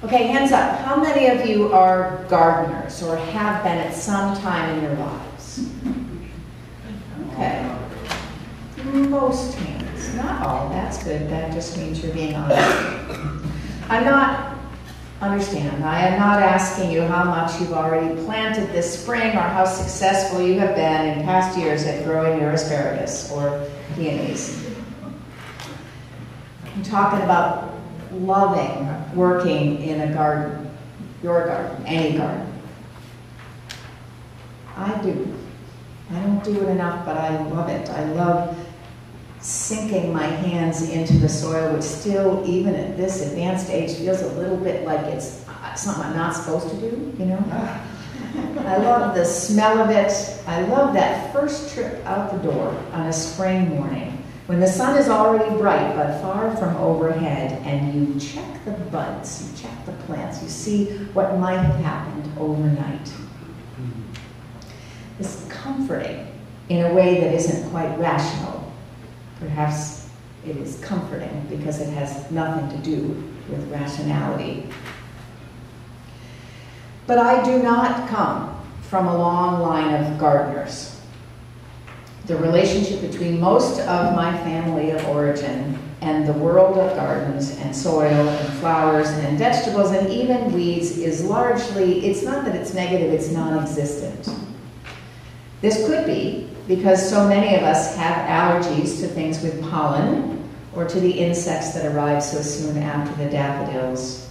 Okay, hands up. How many of you are gardeners or have been at some time in your lives? Okay. Most hands. Not all. That's good. That just means you're being honest. I am not asking you how much you've already planted this spring or how successful you have been in past years at growing your asparagus or peonies. I'm talking about loving working in a garden, your garden, any garden. I do. I don't do it enough, but I love it. I love sinking my hands into the soil, which still, even at this advanced age, feels a little bit like it's something I'm not supposed to do, you know? I love the smell of it. I love that first trip out the door on a spring morning when the sun is already bright but far from overhead, and you check the buds, you check the plants, you see what might have happened overnight. It's comforting in a way that isn't quite rational. Perhaps it is comforting because it has nothing to do with rationality. But I do not come from a long line of gardeners. The relationship between most of my family of origin and the world of gardens and soil and flowers and vegetables and even weeds is largely, it's not that it's negative, it's non-existent. This could be because so many of us have allergies to things with pollen or to the insects that arrive so soon after the daffodils.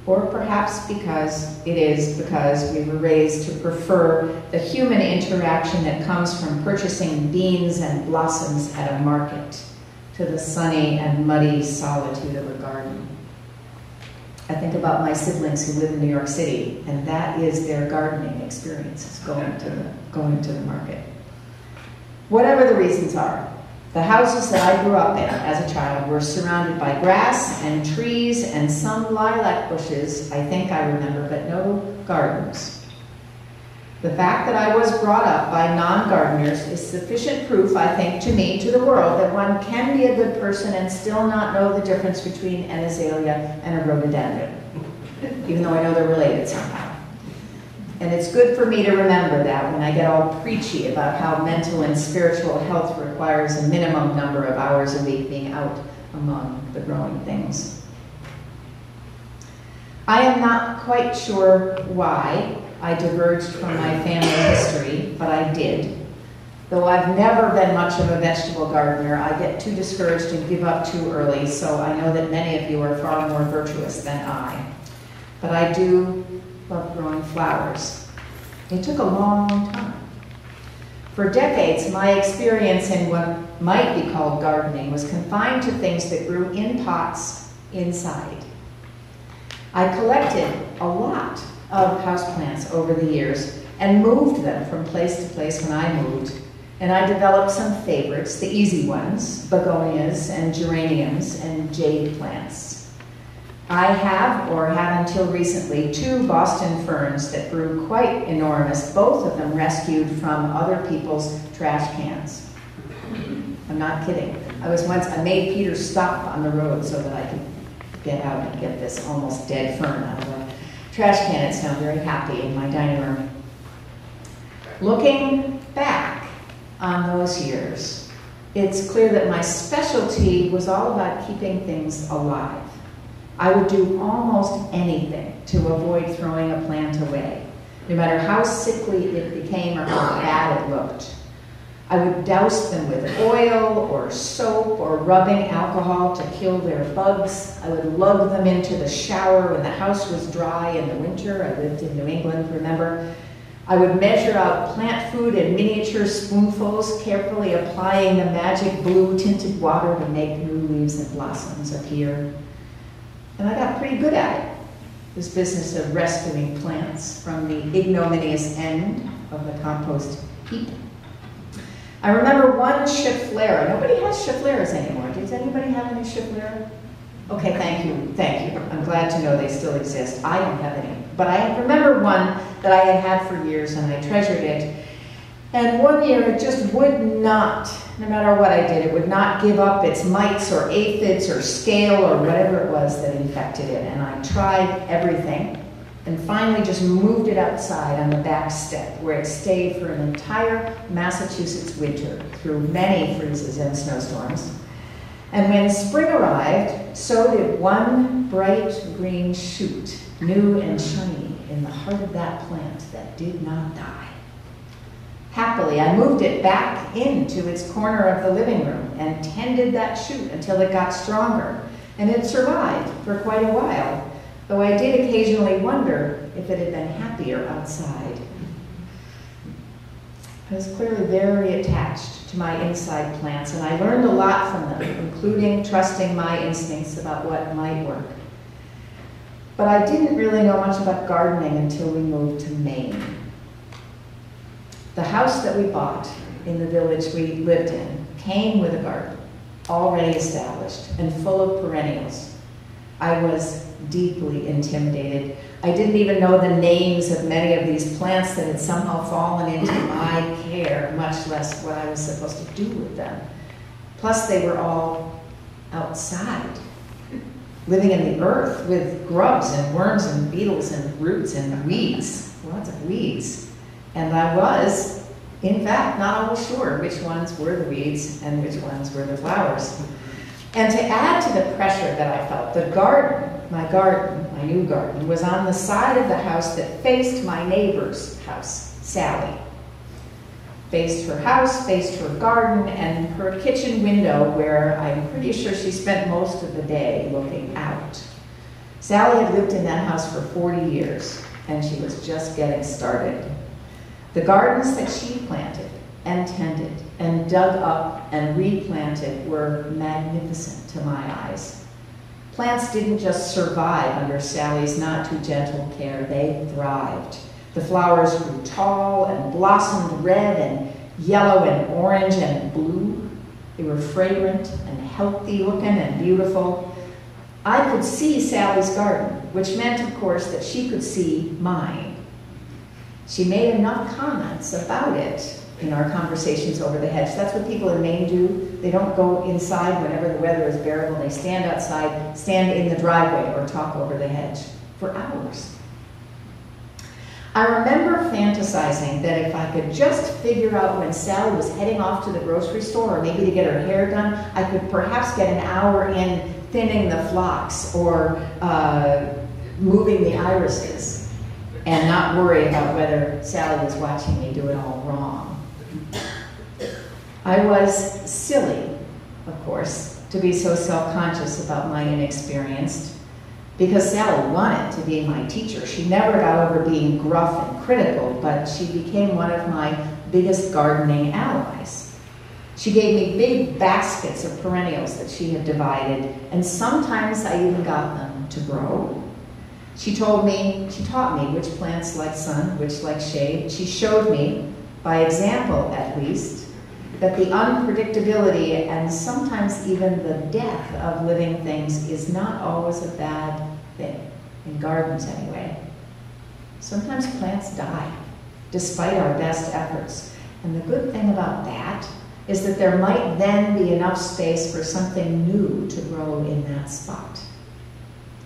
Or perhaps because we were raised to prefer the human interaction that comes from purchasing beans and blossoms at a market to the sunny and muddy solitude of a garden. I think about my siblings who live in New York City, and that is their gardening experience, is going to the market. Whatever the reasons are, the houses that I grew up in as a child were surrounded by grass and trees and some lilac bushes, I think I remember, but no gardens. The fact that I was brought up by non-gardeners is sufficient proof, I think, to me, to the world, that one can be a good person and still not know the difference between an azalea and a rhododendron, even though I know they're related somehow. And it's good for me to remember that when I get all preachy about how mental and spiritual health requires a minimum number of hours a week being out among the growing things. I am not quite sure why I diverged from my family history, but I did. Though I've never been much of a vegetable gardener, I get too discouraged and give up too early, so I know that many of you are far more virtuous than I. But I do love growing flowers. It took a long time. For decades, my experience in what might be called gardening was confined to things that grew in pots inside. I collected a lot of houseplants over the years and moved them from place to place when I moved. And I developed some favorites, the easy ones, begonias and geraniums and jade plants. I have, or have until recently, 2 Boston ferns that grew quite enormous, both of them rescued from other people's trash cans. I'm not kidding. I made Peter stop on the road so that I could get out and get this almost dead fern out of a trash can. It's now very happy in my dining room. Looking back on those years, it's clear that my specialty was all about keeping things alive. I would do almost anything to avoid throwing a plant away, no matter how sickly it became or how bad it looked. I would douse them with oil or soap or rubbing alcohol to kill their bugs. I would lug them into the shower when the house was dry in the winter. I lived in New England, remember? I would measure out plant food in miniature spoonfuls, carefully applying the magic blue tinted water to make new leaves and blossoms appear. And I got pretty good at it, this business of rescuing plants from the ignominious end of the compost heap. I remember one Schefflera. Nobody has Scheffleras anymore. Does anybody have any Schefflera? Okay, thank you, thank you. I'm glad to know they still exist. I don't have any. But I remember one that I had had for years and I treasured it. And one year it just would not no matter what I did, it would not give up its mites or aphids or scale or whatever it was that infected it. And I tried everything and finally just moved it outside on the back step, where it stayed for an entire Massachusetts winter through many freezes and snowstorms. And when spring arrived, so did one bright green shoot, new and shiny, in the heart of that plant that did not die. Happily, I moved it back into its corner of the living room and tended that shoot until it got stronger, and it survived for quite a while, though I did occasionally wonder if it had been happier outside. I was clearly very attached to my inside plants, and I learned a lot from them, including trusting my instincts about what might work. But I didn't really know much about gardening until we moved to Maine. The house that we bought in the village we lived in came with a garden, already established and full of perennials. I was deeply intimidated. I didn't even know the names of many of these plants that had somehow fallen into my care, much less what I was supposed to do with them. Plus, they were all outside, living in the earth with grubs and worms and beetles and roots and weeds, lots of weeds. And I was, in fact, not always sure which ones were the weeds and which ones were the flowers. And to add to the pressure that I felt, the garden, my new garden, was on the side of the house that faced my neighbor's house, Sally. Faced her house, faced her garden, and her kitchen window, where I'm pretty sure she spent most of the day looking out. Sally had lived in that house for 40 years, and she was just getting started. The gardens that she planted and tended and dug up and replanted were magnificent to my eyes. Plants didn't just survive under Sally's not too gentle care, they thrived. The flowers grew tall and blossomed red and yellow and orange and blue. They were fragrant and healthy looking and beautiful. I could see Sally's garden, which meant, of course, that she could see mine. She made enough comments about it in our conversations over the hedge. That's what people in Maine do. They don't go inside whenever the weather is bearable. They stand outside, stand in the driveway, or talk over the hedge for hours. I remember fantasizing that if I could just figure out when Sally was heading off to the grocery store, or maybe to get her hair done, I could perhaps get an hour in thinning the phlox or moving the irises, and not worry about whether Sally was watching me do it all wrong. I was silly, of course, to be so self-conscious about my inexperience, because Sally wanted to be my teacher. She never got over being gruff and critical, but she became one of my biggest gardening allies. She gave me big baskets of perennials that she had divided, and sometimes I even got them to grow. She taught me which plants like sun, which like shade. She showed me, by example at least, that the unpredictability and sometimes even the death of living things is not always a bad thing, in gardens anyway. Sometimes plants die, despite our best efforts. And the good thing about that is that there might then be enough space for something new to grow in that spot.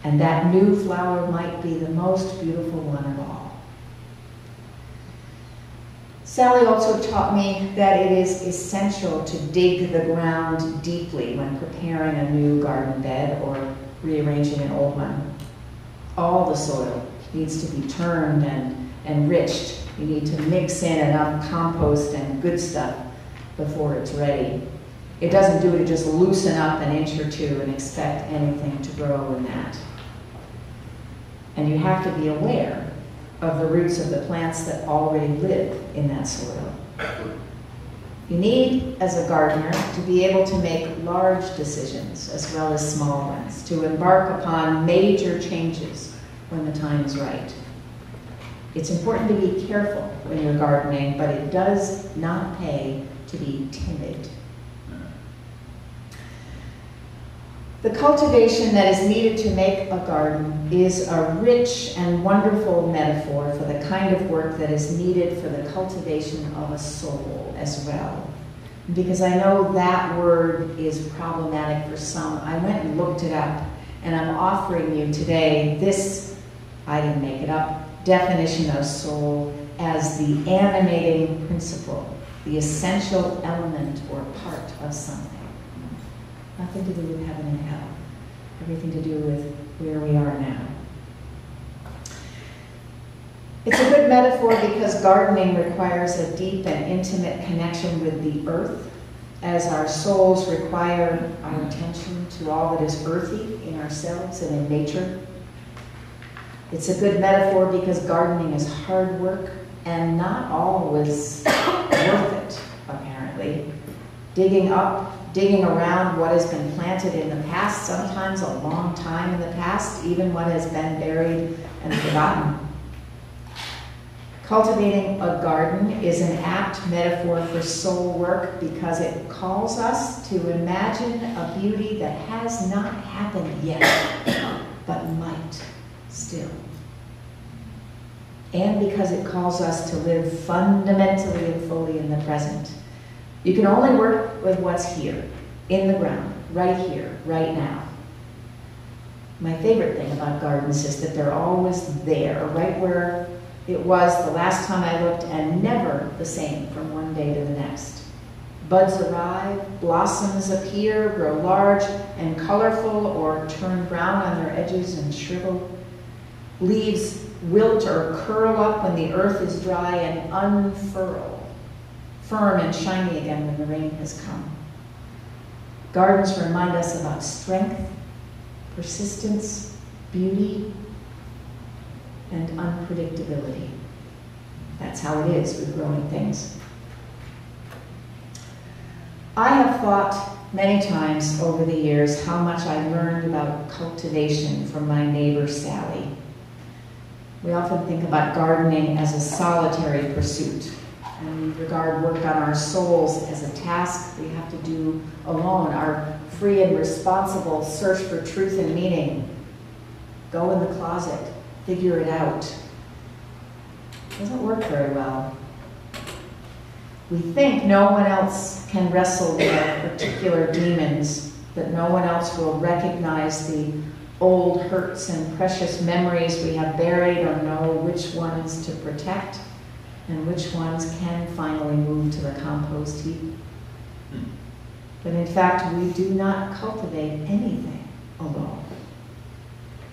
And that new flower might be the most beautiful one of all. Sally also taught me that it is essential to dig the ground deeply when preparing a new garden bed or rearranging an old one. All the soil needs to be turned and enriched. You need to mix in enough compost and good stuff before it's ready. It doesn't do it to just loosen up an inch or two and expect anything to grow in that. And you have to be aware of the roots of the plants that already live in that soil. You need, as a gardener, to be able to make large decisions as well as small ones, to embark upon major changes when the time is right. It's important to be careful when you're gardening, but it does not pay to be timid. The cultivation that is needed to make a garden is a rich and wonderful metaphor for the kind of work that is needed for the cultivation of a soul as well. Because I know that word is problematic for some. I went and looked it up, and I'm offering you today this, I didn't make it up, definition of soul as the animating principle, the essential element or part of something. Nothing to do with heaven and hell. Everything to do with where we are now. It's a good metaphor because gardening requires a deep and intimate connection with the earth, as our souls require our attention to all that is earthy in ourselves and in nature. It's a good metaphor because gardening is hard work and not always worth it, apparently. Digging up, digging around what has been planted in the past, sometimes a long time in the past, even what has been buried and forgotten. Cultivating a garden is an apt metaphor for soul work because it calls us to imagine a beauty that has not happened yet, but might still. And because it calls us to live fundamentally and fully in the present. You can only work with what's here, in the ground, right here, right now. My favorite thing about gardens is that they're always there, right where it was the last time I looked, and never the same from one day to the next. Buds arrive, blossoms appear, grow large and colorful, or turn brown on their edges and shrivel. Leaves wilt or curl up when the earth is dry and unfurl, firm and shiny again when the rain has come. Gardens remind us about strength, persistence, beauty, and unpredictability. That's how it is with growing things. I have thought many times over the years how much I learned about cultivation from my neighbor Sally. We often think about gardening as a solitary pursuit, and we regard work on our souls as a task we have to do alone, our free and responsible search for truth and meaning. Go in the closet, figure it out. It doesn't work very well. We think no one else can wrestle with our particular demons, that no one else will recognize the old hurts and precious memories we have buried, or know which ones to protect and which ones can finally move to the compost heap. But in fact, we do not cultivate anything alone.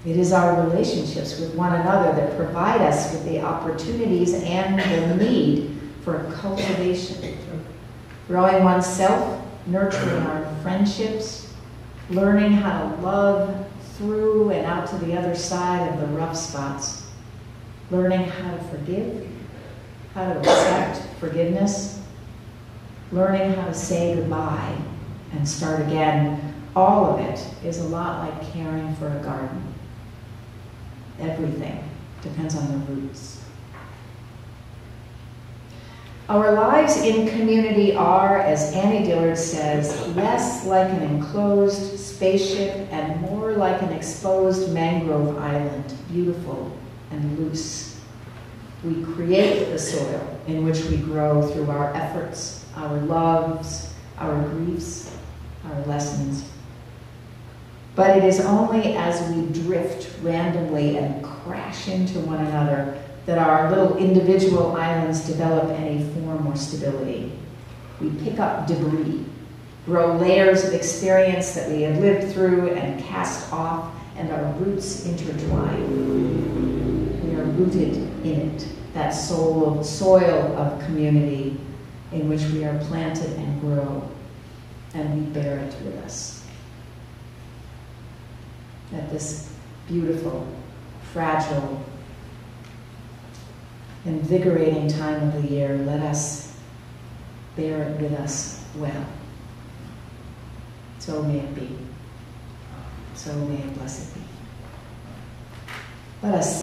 It is our relationships with one another that provide us with the opportunities and the need for cultivation. Growing oneself, nurturing our friendships, learning how to love through and out to the other side of the rough spots, learning how to forgive, how to accept forgiveness, learning how to say goodbye and start again. All of it is a lot like caring for a garden. Everything depends on the roots. Our lives in community are, as Annie Dillard says, less like an enclosed spaceship and more like an exposed mangrove island, beautiful and loose. We create the soil in which we grow through our efforts, our loves, our griefs, our lessons. But it is only as we drift randomly and crash into one another that our little individual islands develop any form or stability. We pick up debris, grow layers of experience that we have lived through and cast off, and our roots intertwine. We are rooted in it, that soil of community in which we are planted and grow, and we bear it with us. At this beautiful, fragile, invigorating time of the year, let us bear it with us well. So may it be. So may it blessed be. Let us